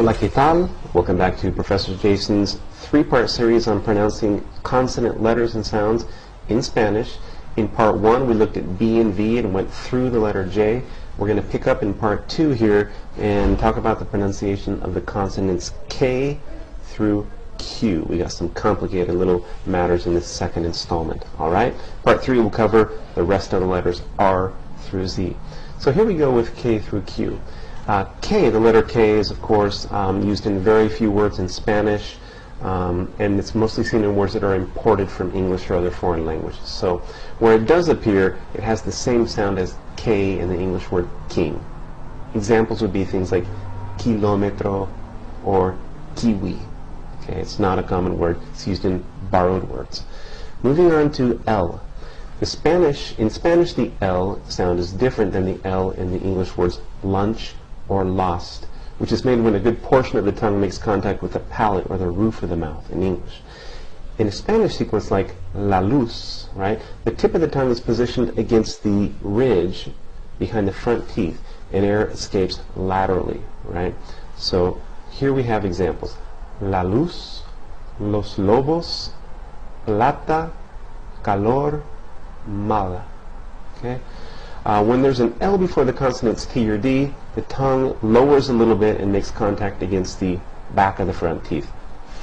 Hola, ¿qué tal? Welcome back to Professor Jason's three-part series on pronouncing consonant letters and sounds in Spanish. In part 1, we looked at B and V and went through the letter J. We're going to pick up in part 2 here and talk about the pronunciation of the consonants K through Q. We got some complicated little matters in this second installment. All right? Part 3 will cover the rest of the letters R through Z. So here we go with K through Q. K, the letter K, is of course used in very few words in Spanish, and it's mostly seen in words that are imported from English or other foreign languages. So where it does appear, it has the same sound as K in the English word king. Examples would be things like kilometro or kiwi. Okay, it's not a common word. It's used in borrowed words. Moving on to L. In Spanish, the L sound is different than the L in the English words lunch or lost, which is made when a good portion of the tongue makes contact with the palate or the roof of the mouth in English. In a Spanish sequence like la luz, right, the tip of the tongue is positioned against the ridge behind the front teeth, and air escapes laterally, right? So here we have examples. La luz, los lobos, plata, calor, mala. Okay? When there's an L before the consonants T or D, the tongue lowers a little bit and makes contact against the back of the front teeth.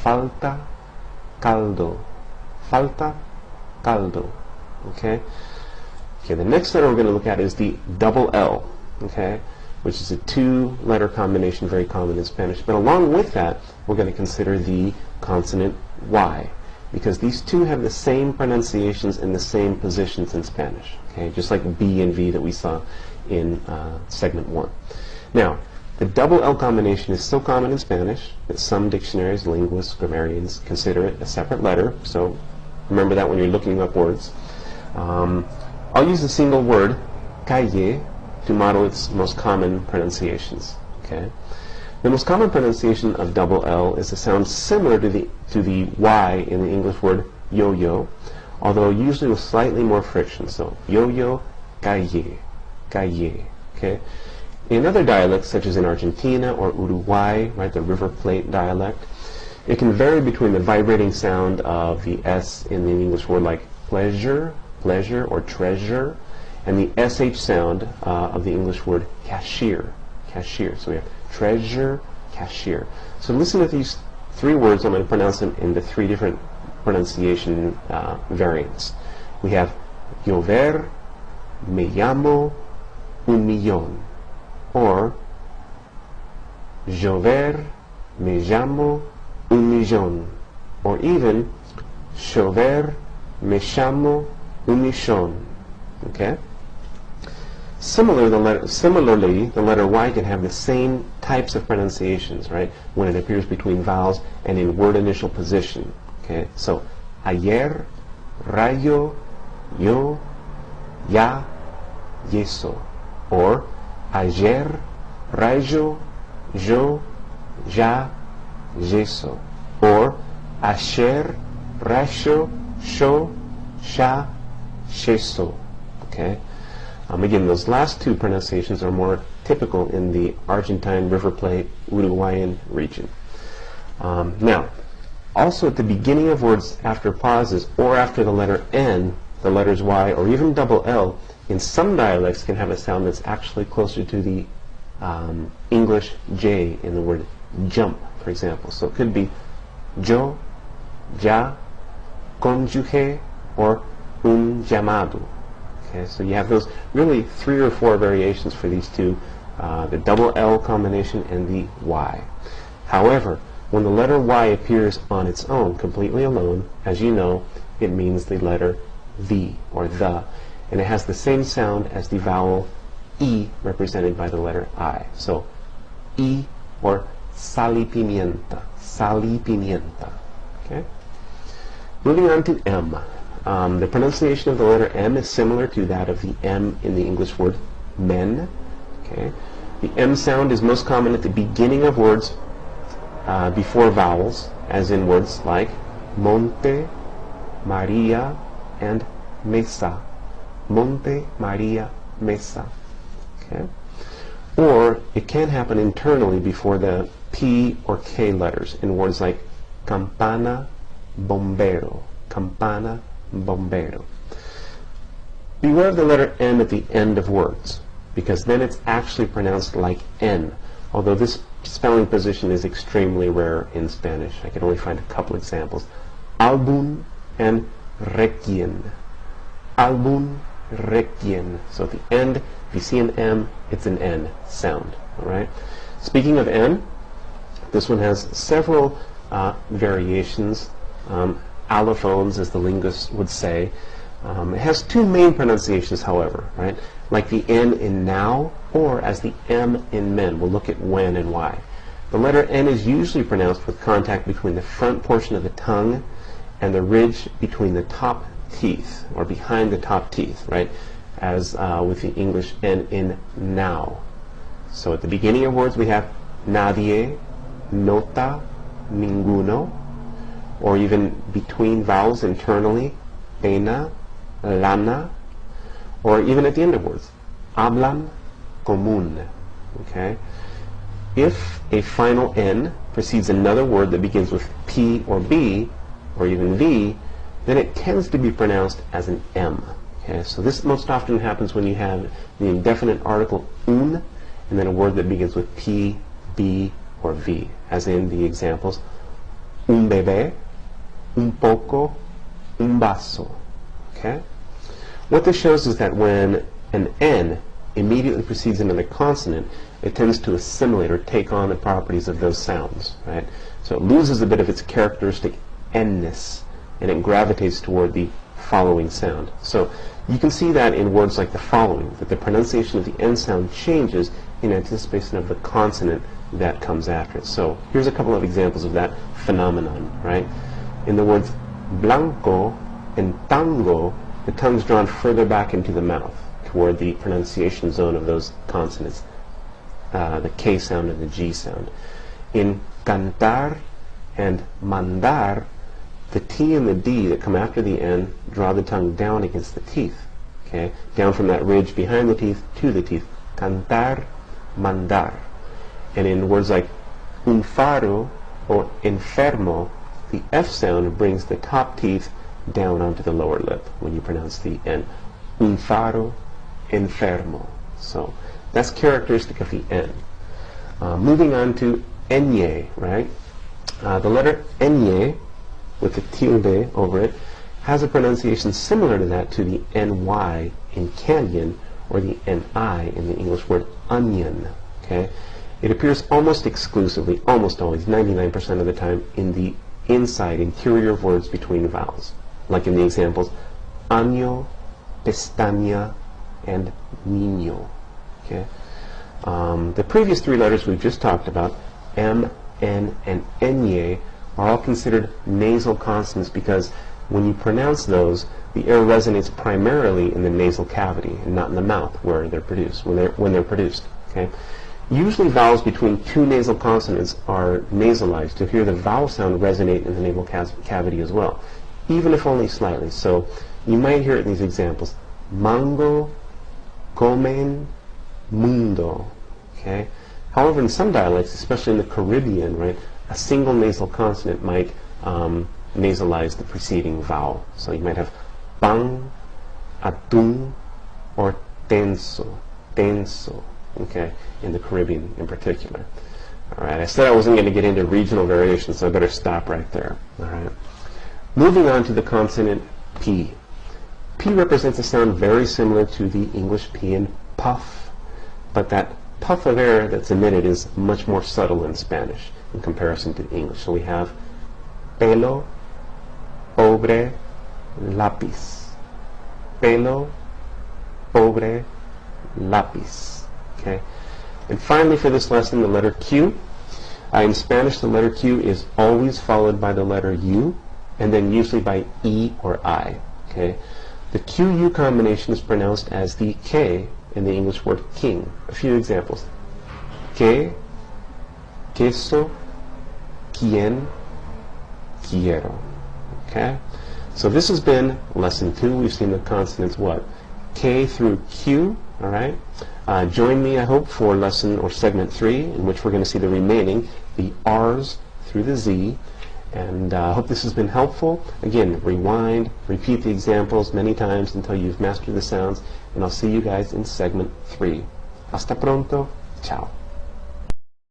Falta, caldo. Falta, caldo. Okay? Okay, the next letter we're going to look at is the double L, okay, which is a two-letter combination very common in Spanish. But along with that, we're going to consider the consonant Y, because these two have the same pronunciations and the same positions in Spanish, okay, just like B and V that we saw in segment 1. Now, the double L combination is so common in Spanish that some dictionaries, linguists, grammarians consider it a separate letter, so remember that when you're looking up words. I'll use a single word, calle, to model its most common pronunciations, okay? The most common pronunciation of double L is a sound similar to the Y in the English word yo-yo, although usually with slightly more friction. So yo-yo, calle, calle. Okay. In other dialects, such as in Argentina or Uruguay, right, the River Plate dialect, it can vary between the vibrating sound of the S in the English word like pleasure, pleasure, or treasure, and the SH sound of the English word cashier, cashier. So we have treasure, cashier. So listen to these three words. I'm going to pronounce them in the three different pronunciation variants. We have llover, me llamo, un millón, or llover, me llamo, un millón, or even chover, me llamo, un millón. Okay? Similarly, the letter Y can have the same types of pronunciations, right, when it appears between vowels and in word initial position. Okay, so ayer, rayo, yo, ya, yeso, or ayer, rayo, yo, ya, yeso, or ayer, rayo, sho, sha, sheso. Okay. Again, those last two pronunciations are more typical in the Argentine, River Plate, Uruguayan region. Now, also at the beginning of words after pauses or after the letter N, the letters Y or even double L, in some dialects can have a sound that's actually closer to the English J in the word jump, for example. So it could be yo, ya, cónyuge, or un llamado. Okay, so you have those really 3 or 4 variations for these two, the double L combination and the Y. However, when the letter Y appears on its own, completely alone, as you know, it means the letter V, or the, and it has the same sound as the vowel E represented by the letter I. So, E, or sal y pimienta, sal y pimienta. Okay? Moving on to M. The pronunciation of the letter M is similar to that of the M in the English word men. Okay? The M sound is most common at the beginning of words before vowels, as in words like monte, Maria, and mesa. Monte, Maria, mesa. Okay? Or it can happen internally before the P or K letters in words like campana, bombero, campana, bombero. Beware of the letter N at the end of words, because then it's actually pronounced like N, although this spelling position is extremely rare in Spanish. I can only find a couple examples. Album and requiem. Album, requiem. So at the end, if you see an M, it's an N sound. All right. Speaking of N, this one has several variations, allophones, as the linguists would say. It has two main pronunciations, however, right? Like the N in now, or as the M in men. We'll look at when and why. The letter N is usually pronounced with contact between the front portion of the tongue and the ridge between the top teeth, or behind the top teeth, right? As with the English N in now. So at the beginning of words we have nadie, nota, ninguno, or even between vowels internally, pena, lana, or even at the end of words, hablan común. Okay? If a final N precedes another word that begins with P or B, or even V, then it tends to be pronounced as an M. Okay? So this most often happens when you have the indefinite article un, and then a word that begins with P, B, or V, as in the examples, un bebé, un poco, un vaso. Okay? What this shows is that when an N immediately precedes another consonant, it tends to assimilate or take on the properties of those sounds, right? So it loses a bit of its characteristic N-ness, and it gravitates toward the following sound. So you can see that in words like the following, that the pronunciation of the N sound changes in anticipation of the consonant that comes after it. So here's a couple of examples of that phenomenon, right? In the words blanco and tango, the tongue's drawn further back into the mouth toward the pronunciation zone of those consonants, the K sound and the G sound. In cantar and mandar, the T and the D that come after the N draw the tongue down against the teeth, okay? Down from that ridge behind the teeth to the teeth. Cantar, mandar. And in words like un faro or enfermo, the F sound brings the top teeth down onto the lower lip when you pronounce the N. Un faro, enfermo. So that's characteristic of the N. Moving on to enye, right? The letter enye, with the tilde over it, has a pronunciation similar to that to the ny in canyon, or the ni in the English word onion. Okay? It appears almost exclusively, almost always, 99% of the time, in the inside, interior of words between vowels, like in the examples año, pestaña, and niño. Okay? The previous three letters we've just talked about, M, N, and Enye, are all considered nasal consonants because when you pronounce those, the air resonates primarily in the nasal cavity and not in the mouth where they're produced, when they're produced. Okay? Usually vowels between two nasal consonants are nasalized to hear the vowel sound resonate in the nasal cavity as well, even if only slightly. So you might hear it in these examples: mango, comen, mundo. Okay? However, in some dialects, especially in the Caribbean, right, a single nasal consonant might nasalize the preceding vowel. So you might have pan, atún, or tenso, tenso. Okay, in the Caribbean in particular. All right, I said I wasn't going to get into regional variations, so I better stop right there. All right. Moving on to the consonant P. P represents a sound very similar to the English P in puff, but that puff of air that's emitted is much more subtle in Spanish in comparison to English. So we have pelo, pobre, lápiz. Pelo, pobre, lápiz. Okay. And finally for this lesson, the letter Q. In Spanish, the letter Q is always followed by the letter U, and then usually by E or I. Okay. The Q-U combination is pronounced as the K in the English word king. A few examples: que, queso, quien, quiero. Okay. So this has been lesson 2. We've seen the consonants what? K through Q All right. Join me, I hope, for lesson or segment 3, in which we're going to see the remaining, the R's through the Z. And I hope this has been helpful. Again, rewind, repeat the examples many times until you've mastered the sounds. And I'll see you guys in segment 3. Hasta pronto. Ciao.